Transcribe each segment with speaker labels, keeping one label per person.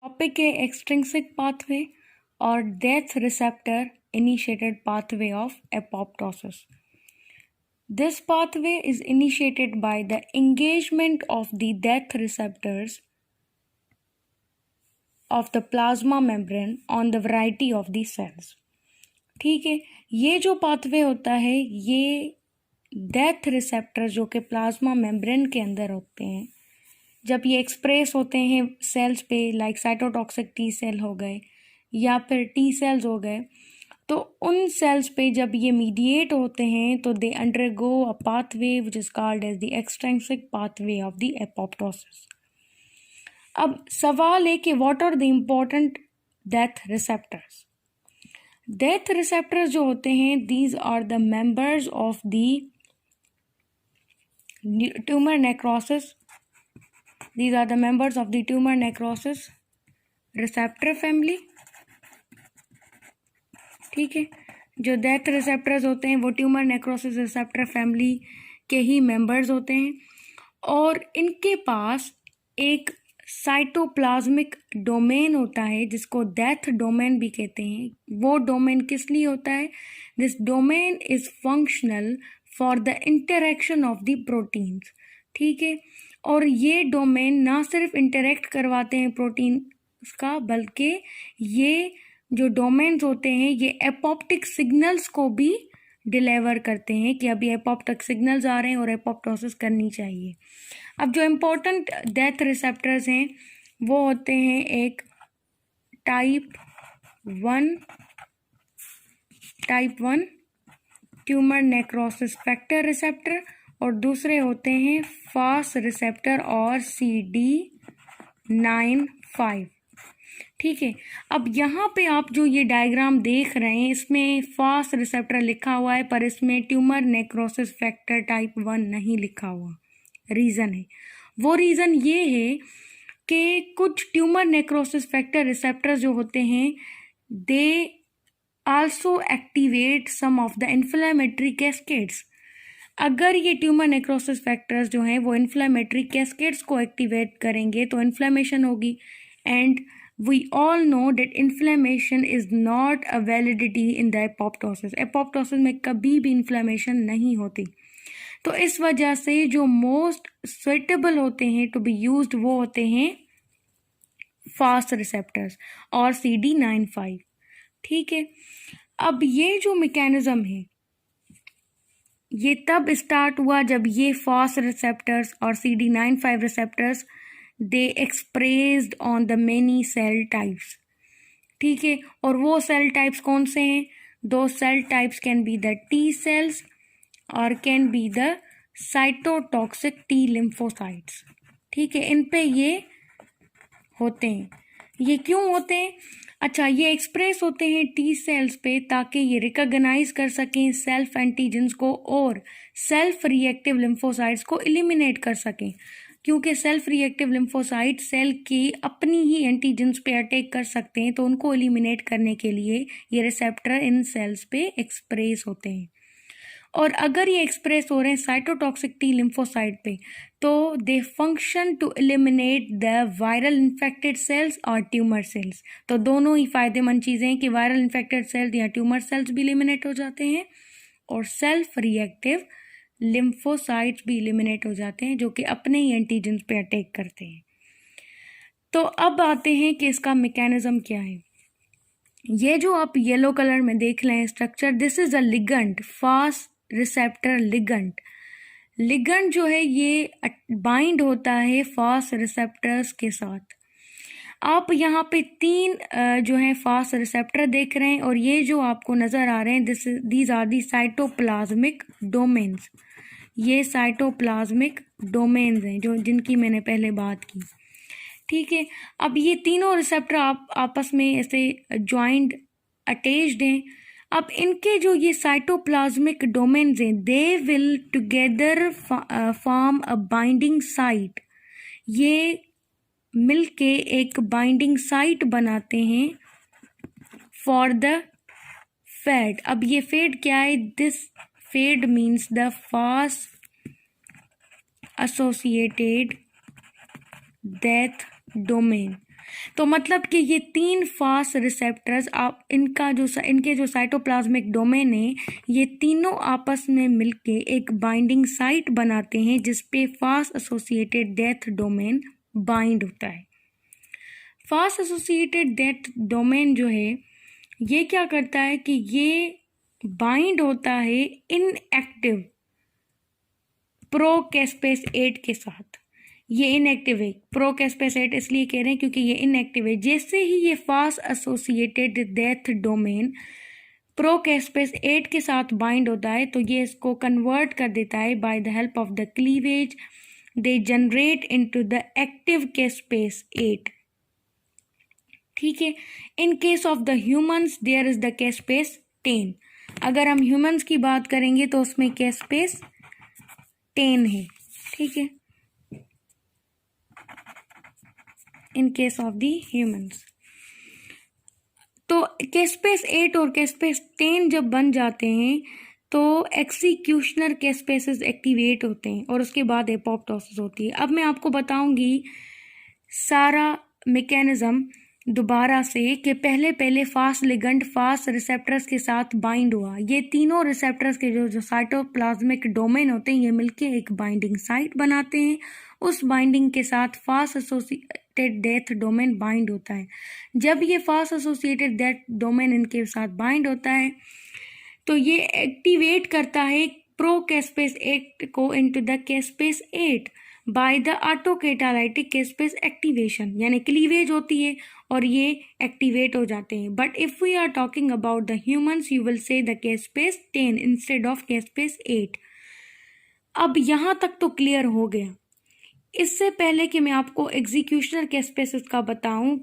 Speaker 1: Topic है extrinsic pathway और death receptor initiated pathway of apoptosis. This pathway is initiated by the engagement of the death receptors of the plasma membrane on the variety of the cells. ठीक है, ये जो pathway होता है ये death receptor जो कि प्लाज्मा मेम्ब्रेन के अंदर होते हैं, जब ये एक्सप्रेस होते हैं सेल्स पे, लाइक साइटोटॉक्सिक टी सेल हो गए या फिर टी सेल्स हो गए, तो उन सेल्स पे जब ये मीडिएट होते हैं तो they undergo a pathway which is called as the extrinsic pathway of the apoptosis. अब सवाल है कि what are the important death receptors. Death receptors जो होते हैं these are the members of the tumour necrosis. These are the members of the tumor necrosis receptor family. ठीक है, जो डेथ रिसेप्टर्स होते हैं वो ट्यूमर नेक्रोसिस रिसेप्टर फैमिली के ही मेंबर्स होते हैं और इनके पास एक साइटोप्लाज्मिक डोमेन होता है जिसको डेथ डोमेन भी कहते हैं. वो डोमेन किस लिए होता है? This domain is functional for the interaction of the proteins. ठीक है, और ये डोमेन ना सिर्फ इंटरेक्ट करवाते हैं प्रोटीन का, बल्कि ये जो डोमेन्स होते हैं ये एपोप्टिक सिग्नल्स को भी डिलीवर करते हैं कि अभी एपोप्टिक सिग्नल्स आ रहे हैं और एपोप्टोसिस करनी चाहिए. अब जो इम्पोर्टेंट डेथ रिसेप्टर्स हैं वो होते हैं एक type 1 tumour necrosis factor receptor और दूसरे होते हैं फास्ट रिसेप्टर और CD95. ठीक है, अब यहाँ पे आप जो ये डायग्राम देख रहे हैं इसमें फास्ट रिसेप्टर लिखा हुआ है पर इसमें ट्यूमर नेक्रोसिस फैक्टर टाइप 1 नहीं लिखा हुआ. रीज़न है, वो रीज़न ये है कि कुछ ट्यूमर नेक्रोसिस फैक्टर रिसेप्टर जो होते हैं they also activate some of the inflammatory cascades. अगर ये ट्यूमर नेक्रोसिस फैक्टर्स जो हैं वो इन्फ्लेमेटरी कैस्केड्स को एक्टिवेट करेंगे तो इन्फ्लेमेशन होगी. And we all know that inflammation is not a validity in the apoptosis. Apoptosis में कभी भी इन्फ्लेमेशन नहीं होती. तो इस वजह से जो मोस्ट सुइटेबल होते हैं टू बी यूज्ड वो होते हैं फास्ट रिसेप्टर्स और CD95. ठीक है, अब ये जो मैकेनिज्म है ये तब स्टार्ट हुआ जब ये फास्ट रिसेप्टर्स और CD95 receptors they expressed on the many cell types. ठीक है, और वो सेल टाइप्स कौन से हैं? दो cell types can be the T cells और can be the cytotoxic T lymphocytes. ठीक है, इन पे ये होते हैं. ये क्यों होते हैं? अच्छा, ये एक्सप्रेस होते हैं टी सेल्स पे ताकि ये रिकॉग्नाइज कर सकें सेल्फ एंटीजेंस को और सेल्फ रिएक्टिव लिम्फोसाइट्स को एलिमिनेट कर सकें. क्योंकि सेल्फ रिएक्टिव लिम्फोसाइट सेल की अपनी ही एंटीजेंस पे अटैक कर सकते हैं, तो उनको एलिमिनेट करने के लिए ये रिसेप्टर इन सेल्स पे एक्सप्रेस होते हैं. और अगर ये एक्सप्रेस हो रहे हैं साइटोटॉक्सिक टी लिम्फोसाइट पे तो they function to eliminate the viral infected cells और ट्यूमर सेल्स. तो दोनों ही फायदेमंद चीज़ें हैं कि वायरल इन्फेक्टेड सेल्स या ट्यूमर सेल्स भी एलिमिनेट हो जाते हैं और सेल्फ रिएक्टिव लिम्फोसाइट्स भी एलिमिनेट हो जाते हैं जो कि अपने ही एंटीजेंस पे अटैक करते हैं. तो अब आते हैं कि इसका मैकेनिज्म क्या है. ये जो आप येलो कलर में देख रहे हैं structure, this is a ligand, fast receptor ligand. Ligand जो है ये बाइंड होता है फास्ट रिसेप्टर्स के साथ. आप यहाँ पे 3 जो है फास्ट रिसेप्टर देख रहे हैं और ये जो आपको नज़र आ रहे हैं these are the cytoplasmic domains. ये साइटोप्लाज्मिक डोमेन्स हैं जो जिनकी मैंने पहले बात की. ठीक है, अब ये तीनों रिसेप्टर आप आपस में ऐसे ज्वाइंट अटैच्ड हैं. अब इनके जो ये साइटोप्लाज्मिक डोमेन्स हैं they will together form a binding site. ये मिलके एक बाइंडिंग साइट बनाते हैं फॉर द फैट. अब ये फैट क्या है? This fat means the fast associated death domain. तो मतलब कि ये 3 फास्ट रिसेप्टर्स आप इनके जो साइटोप्लाज्मिक डोमेन है, ये तीनों आपस में मिलके एक बाइंडिंग साइट बनाते हैं जिस पे fast associated death domain bind होता है। फास्ट एसोसिएटेड डेथ डोमेन जो है ये क्या करता है कि ये बाइंड होता है इनएक्टिव प्रोकैस्पेस 8 के साथ। ये इनएक्टिव है, प्रोकैस्पेस 8 इसलिए कह रहे हैं क्योंकि ये इनएक्टिव है। जैसे ही ये फास्ट एसोसिएटेड डेथ डोमेन प्रोकैस्पेस 8 के साथ बाइंड होता है तो ये इसको कन्वर्ट कर देता है by the help of the cleavage they generate into the active caspase 8। ठीक है। In case of the humans there is the caspase 10। अगर हम ह्यूमंस की बात करेंगे तो उसमें कैस्पेस 10 है। ठीक है, in case of the humans. तो कैस्पेस 8 और कैस्पेस 10 जब बन जाते हैं तो एक्सिक्यूशनर कैस्पेसेस एक्टिवेट होते हैं और उसके बाद एपोप्टोसिस होती है। अब मैं आपको बताऊंगी सारा मैकेनिज्म दोबारा से कि पहले फास्ट लिगेंड फास्ट रिसेप्टर्स के साथ बाइंड हुआ। ये तीनों रिसेप्टर्स के जो साइटोप्लाज्मिक डोमेन होते हैं ये मिलके एक बाइंडिंग साइट बनाते हैं। उस बाइंडिंग के साथ fast associated death domain bind होता है। जब ये फास्ट एसोसिएटेड डेथ डोमेन इनके साथ बाइंड होता है तो ये एक्टिवेट करता है प्रोकैस्पेस 8 को into the caspase 8 by the autocatalytic caspase activation, यानी क्लीवेज होती है और ये एक्टिवेट हो जाते हैं। But if we are talking about the humans you will say the caspase 10 instead of caspase 8। अब यहाँ तक तो क्लियर हो गया। इससे पहले कि मैं आपको एग्जीक्यूशनर कैस्पेसेस का बताऊं,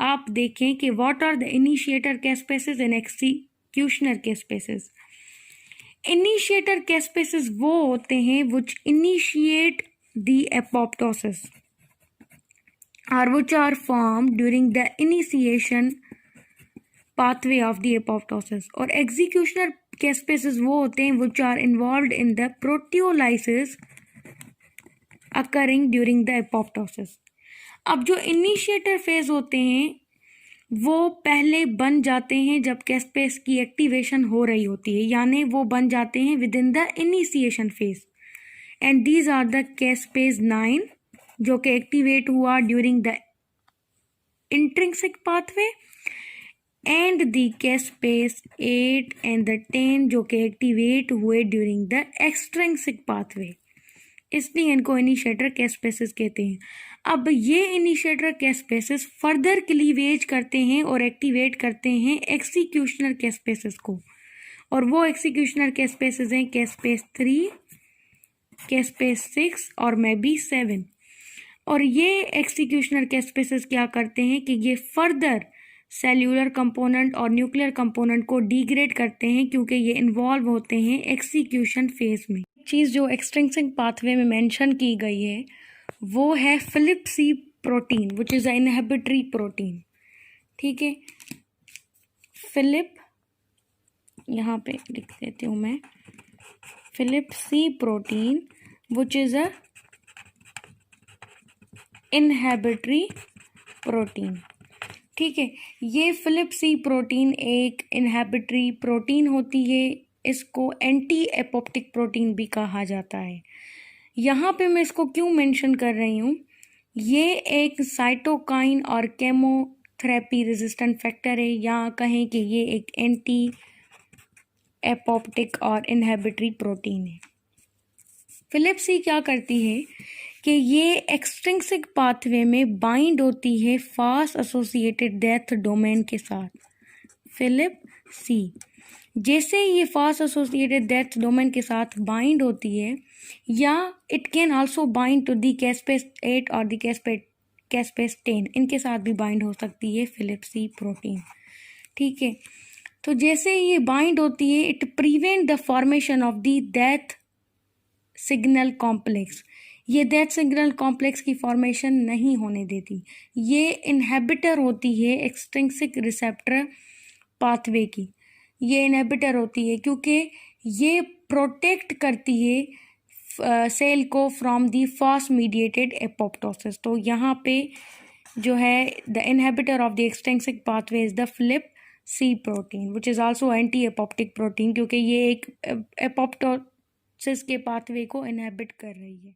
Speaker 1: आप देखें कि what are the initiator caspases and executioner caspases. Initiator caspases वो होते हैं which initiate the apoptosis or which are formed during the initiation pathway of the apoptosis, और executioner caspase वो होते हैं which are involved in the proteolysis occurring during the apoptosis। अब जो initiator phase होते हैं वो पहले बन जाते हैं जब कैस्पेस की एक्टिवेशन हो रही होती है, यानी वो बन जाते हैं within the initiation phase. And these are the caspase 9 जो कि एक्टिवेट हुआ during the intrinsic pathway, and the caspase 8 and the 10 जो कि एक्टिवेट हुए ड्यूरिंग द एक्सट्रिंसिक पाथवे। इसलिए इनको इनिशिएटर कैस्पेसेस कहते हैं। अब ये इनिशिएटर कैस्पेसेस फर्दर क्लीवेज करते हैं और एक्टिवेट करते हैं एक्सिक्यूशनर कैस्पेसेस को, और वो एक्सिक्यूशनर कैस्पेसेस हैं कैस्पेस 3, कैस्पेस 6 और मे बी 7। और ये एक्सिक्यूशनर कैस्पेसेस क्या करते हैं कि ये फर्दर सेल्यूलर कंपोनेंट और न्यूक्लियर कंपोनेंट को डिग्रेड करते हैं क्योंकि ये इन्वॉल्व होते हैं एक्सिक्यूशन फेज में। चीज़ जो एक्सट्रिंसिक पाथवे में मेंशन की गई है वो है FLIP C protein which is a inhibitory protein. ठीक है, फिलिप, यहाँ पे लिख देती हूँ मैं, FLIP C protein which is a inhibitory protein. ठीक है, ये फिलिप सी प्रोटीन एक इनहिबिटरी प्रोटीन होती है। इसको एंटी एपोप्टिक प्रोटीन भी कहा जाता है। यहाँ पे मैं इसको क्यों मेंशन कर रही हूँ, ये एक साइटोकाइन और केमोथेरेपी रेजिस्टेंट फैक्टर है, या कहें कि ये एक एंटी एपोप्टिक और इनहिबिटरी प्रोटीन है। फिलिप सी क्या करती है कि ये एक्सट्रिंसिक पाथवे में बाइंड होती है फास्ट एसोसिएटेड डेथ डोमेन के साथ। फिलिप सी जैसे ये फास्ट एसोसिएटेड डेथ डोमेन के साथ बाइंड होती है, या it can also bind to the caspase 8 और दी कैस्पेस 10, इनके साथ भी बाइंड हो सकती है फिलिप सी प्रोटीन। ठीक है, तो जैसे ये बाइंड होती है it prevent the formation of the death signal complex. ये डेथ सिग्नल कॉम्प्लेक्स की फॉर्मेशन नहीं होने देती। ये इनहिबिटर होती है एक्सट्रिंसिक रिसेप्टर पाथवे की, ये इनहिबिटर होती है क्योंकि ये प्रोटेक्ट करती है सेल को from the fast mediated apoptosis. तो यहाँ पे जो है the inhibitor of the extrinsic pathway is the FLIP C protein which is also anti apoptotic protein, क्योंकि ये एक एपोप्टोसिस के पाथवे को इनहेबिट कर रही है।